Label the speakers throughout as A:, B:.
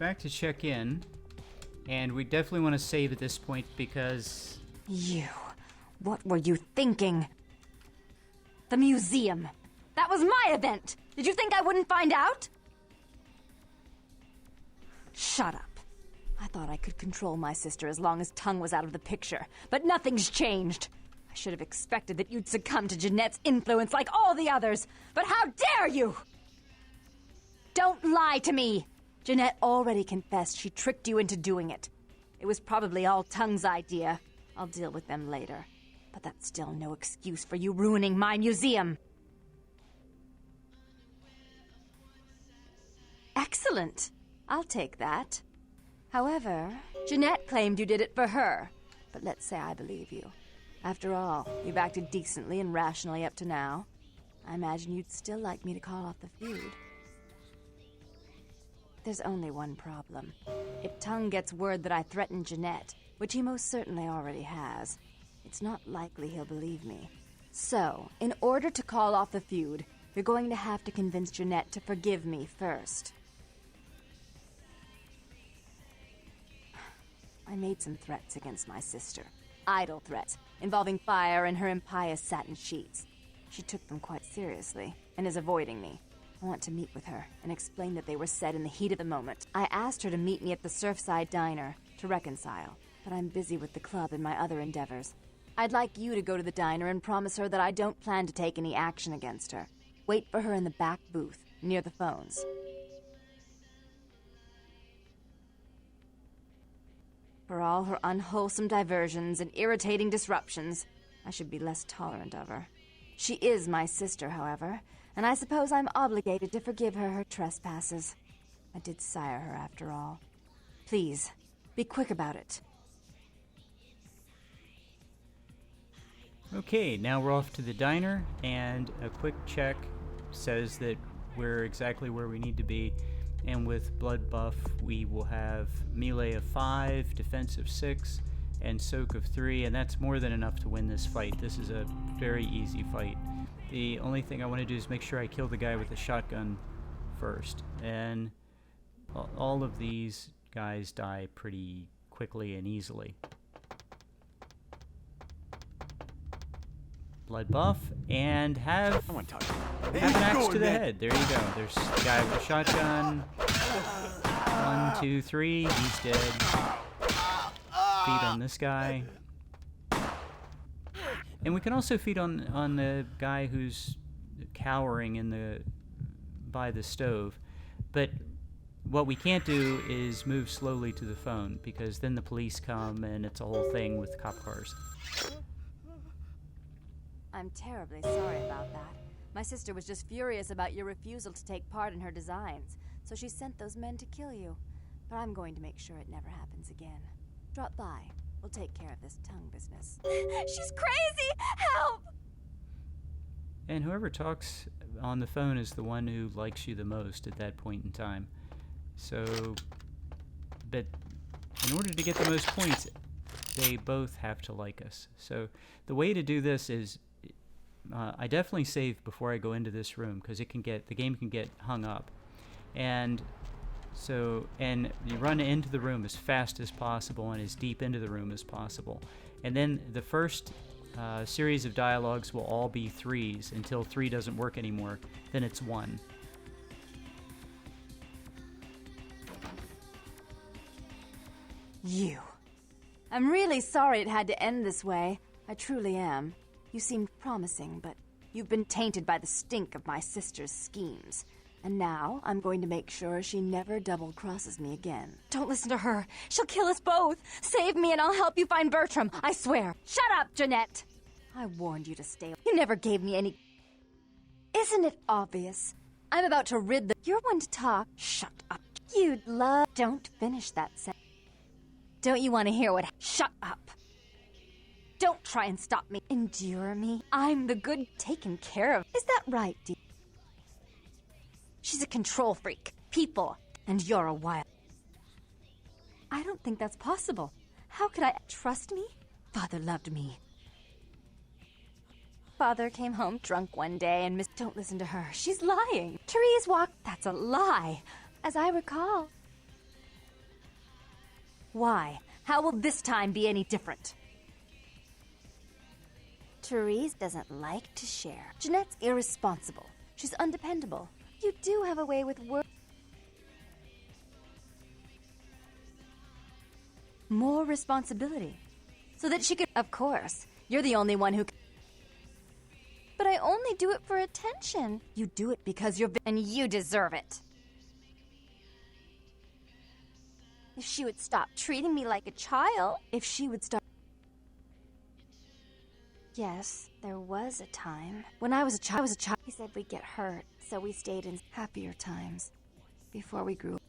A: back to check in. And we definitely want to save at this point because...
B: You. What were you thinking? The museum. That was my event! Did you think I wouldn't find out? Shut up. I thought I could control my sister as long as Tongue was out of the picture, but nothing's changed. I should have expected that you'd succumb to Jeanette's influence like all the others, but how dare you! Don't lie to me! Jeanette already confessed she tricked you into doing it. It was probably all Tongue's idea. I'll deal with them later. But that's still no excuse for you ruining my museum. Excellent. I'll take that. However, Jeanette claimed you did it for her. But let's say I believe you. After all, you've acted decently and rationally up to now. I imagine you'd still like me to call off the feud. There's only one problem. If Tongue gets word that I threatened Jeanette, which he most certainly already has, it's not likely he'll believe me. So, in order to call off the feud, you're going to have to convince Jeanette to forgive me first. I made some threats against my sister. Idle threats, involving fire and her impious satin sheets. She took them quite seriously, and is avoiding me. I want to meet with her, and explain that they were said in the heat of the moment. I asked her to meet me at the Surfside Diner, to reconcile, but I'm busy with the club and my other endeavors. I'd like you to go to the diner and promise her that I don't plan to take any action against her. Wait for her in the back booth, near the phones. For all her unwholesome diversions and irritating disruptions, I should be less tolerant of her. She is my sister, however, and I suppose I'm obligated to forgive her her trespasses. I did sire her, after all. Please, be quick about it.
A: Okay, now we're off to the diner, and a quick check says that we're exactly where we need to be. And with blood buff, we will have melee of 5, defense of 6, and soak of 3, and that's more than enough to win this fight. This is a very easy fight. The only thing I want to do is make sure I kill the guy with the shotgun first. And all of these guys die pretty quickly and easily. Blood buff, and have an axe to the head. There you go. There's the guy with a shotgun. 1, 2, 3. He's dead. Feed on this guy. And we can also feed on the guy who's cowering by the stove. But what we can't do is move slowly to the phone, because then the police come and it's a whole thing with cop cars.
B: I'm terribly sorry about that. My sister was just furious about your refusal to take part in her designs, so she sent those men to kill you. But I'm going to make sure it never happens again. Drop by. We'll take care of this Tongue business. She's crazy! Help!
A: And whoever talks on the phone is the one who likes you the most at that point in time. So, but in order to get the most points, they both have to like us. So the way to do this is, I definitely save before I go into this room, because the game can get hung up, and you run into the room as fast as possible and as deep into the room as possible, and then the first series of dialogues will all be 3s until 3 doesn't work anymore. Then it's 1.
B: You. I'm really sorry it had to end this way. I truly am. You seemed promising, but you've been tainted by the stink of my sister's schemes. And now, I'm going to make sure she never double-crosses me again. Don't listen to her. She'll kill us both. Save me and I'll help you find Bertram. I swear. Shut up, Jeanette! I warned you to stay. You never gave me any... Isn't it obvious? I'm about to rid the... You're one to talk. Shut up. You'd love... Don't finish that sentence. Don't you want to hear what... Shut up. Don't try and stop me. Endure me. I'm the good taken care of. Is that right, dear? She's a control freak. People. And you're a wild... I don't think that's possible. How could I... Trust me? Father loved me. Father came home drunk one day and Don't listen to her. She's lying. Therese walked... That's a lie. As I recall. Why? How will this time be any different? Therese doesn't like to share. Jeanette's irresponsible. She's undependable. You do have a way with words. More responsibility. So that she could... Of course. You're the only one who... But I only do it for attention. You do it because you're... And you deserve it. If she would stop treating me like a child. If she would stop... Yes, there was a time. When I was a child, he said we'd get hurt, so we stayed in happier times. Before we grew up.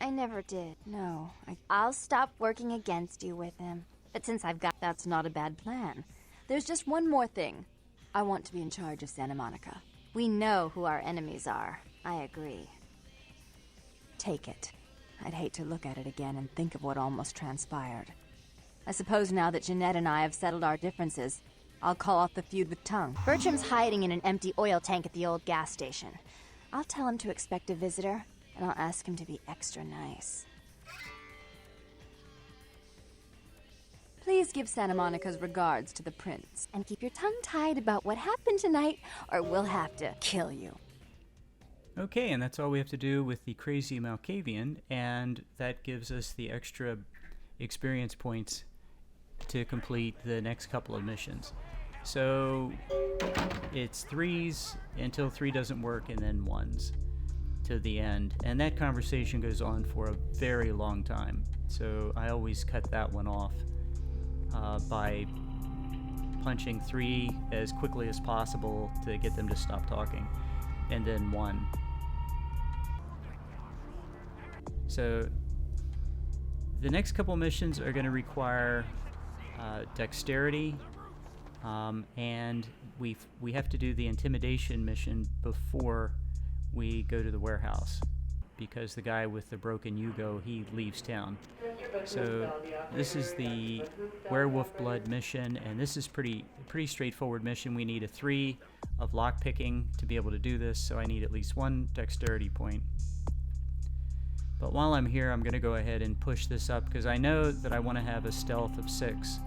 B: I never did, no. I'll stop working against you with him. But since I've got... That's not a bad plan. There's just one more thing. I want to be in charge of Santa Monica. We know who our enemies are. I agree. Take it. I'd hate to look at it again and think of what almost transpired. I suppose now that Jeanette and I have settled our differences, I'll call off the feud with Tongue. Bertram's hiding in an empty oil tank at the old gas station. I'll tell him to expect a visitor, and I'll ask him to be extra nice. Please give Santa Monica's regards to the prince, and keep your tongue tied about what happened tonight, or we'll have to kill you.
A: Okay, and that's all we have to do with the crazy Mulkavian, and that gives us the extra experience points to complete the next couple of missions. So it's 3s until 3 doesn't work, and then 1s to the end. And that conversation goes on for a very long time. So I always cut that one off by punching 3 as quickly as possible to get them to stop talking, and then 1. So the next couple missions are going to require dexterity, and we have to do the intimidation mission before we go to the warehouse, because the guy with the broken Yugo, he leaves town. So this is the Werewolf Blood mission, and this is pretty straightforward mission. We need a 3 of lockpicking to be able to do this, so I need at least 1 dexterity point. But while I'm here, I'm going to go ahead and push this up, because I know that I want to have a stealth of 6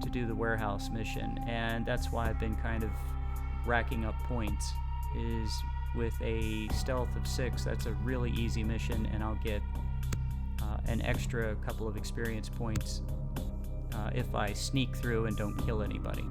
A: to do the warehouse mission, and that's why I've been kind of racking up points, is with a stealth of 6, that's a really easy mission, and I'll get an extra couple of experience points if I sneak through and don't kill anybody.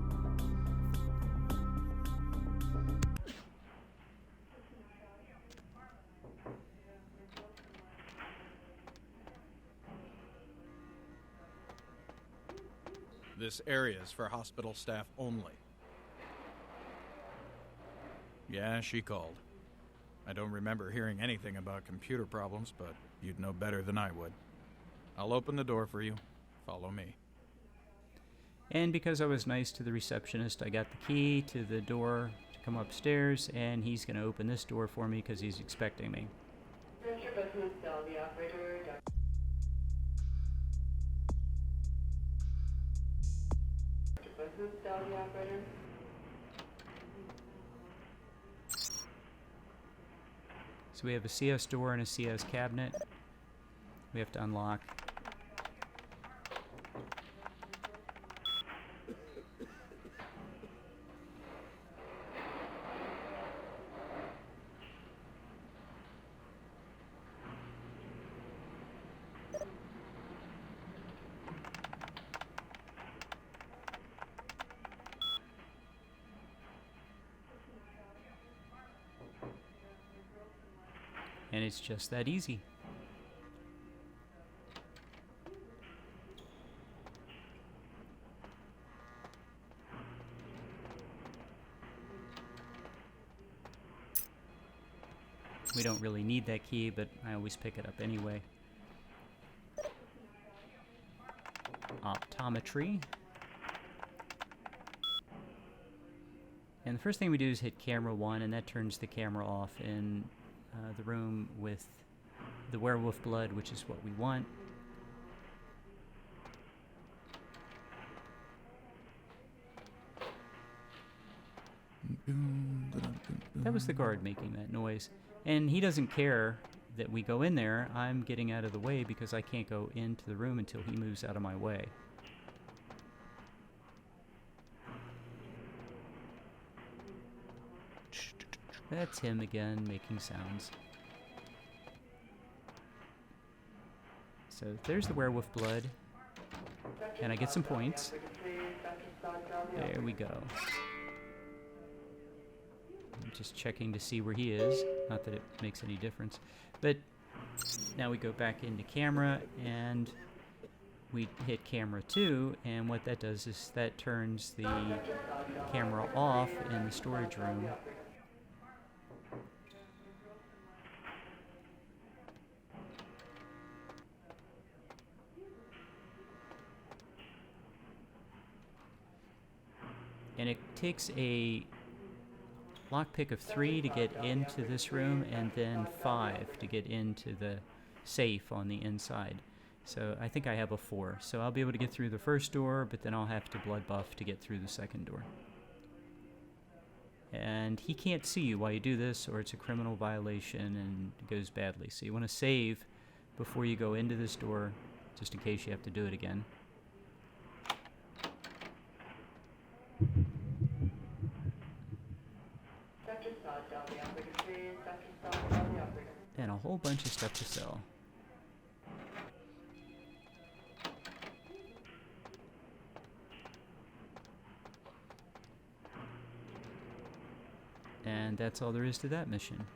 C: This area is for hospital staff only. Yeah, she called. I don't remember hearing anything about computer problems, but you'd know better than I would. I'll open the door for you. Follow me.
A: And because I was nice to the receptionist, I got the key to the door to come upstairs, and he's going to open this door for me because he's expecting me.
D: Ventrue business cell, the operator, business cell, the operator.
A: So we have a CS door and a CS cabinet we have to unlock. And it's just that easy. We don't really need that key, but I always pick it up anyway. Optometry. And the first thing we do is hit camera 1, and that turns the camera off in the room with the werewolf blood, which is what we want. That was the guard making that noise. And he doesn't care that we go in there, I'm getting out of the way because I can't go into the room until he moves out of my way. That's him again, making sounds. So there's the werewolf blood. And I get some points. There we go. I'm just checking to see where he is. Not that it makes any difference. But now we go back into camera and we hit camera 2, and what that does is that turns the camera off in the storage room. And it takes a lockpick of 3 to get into this room, and then 5 to get into the safe on the inside. So I think I have a 4. So I'll be able to get through the first door, but then I'll have to blood buff to get through the second door. And he can't see you while you do this, or it's a criminal violation and it goes badly. So you want to save before you go into this door, just in case you have to do it again. And a whole bunch of stuff to sell. And that's all there is to that mission.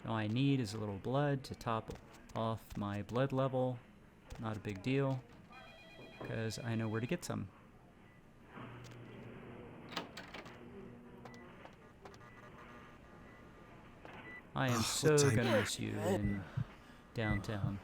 A: All I need is a little blood to top off my blood level. Not a big deal, because I know where to get some. I am so gonna miss you in downtown.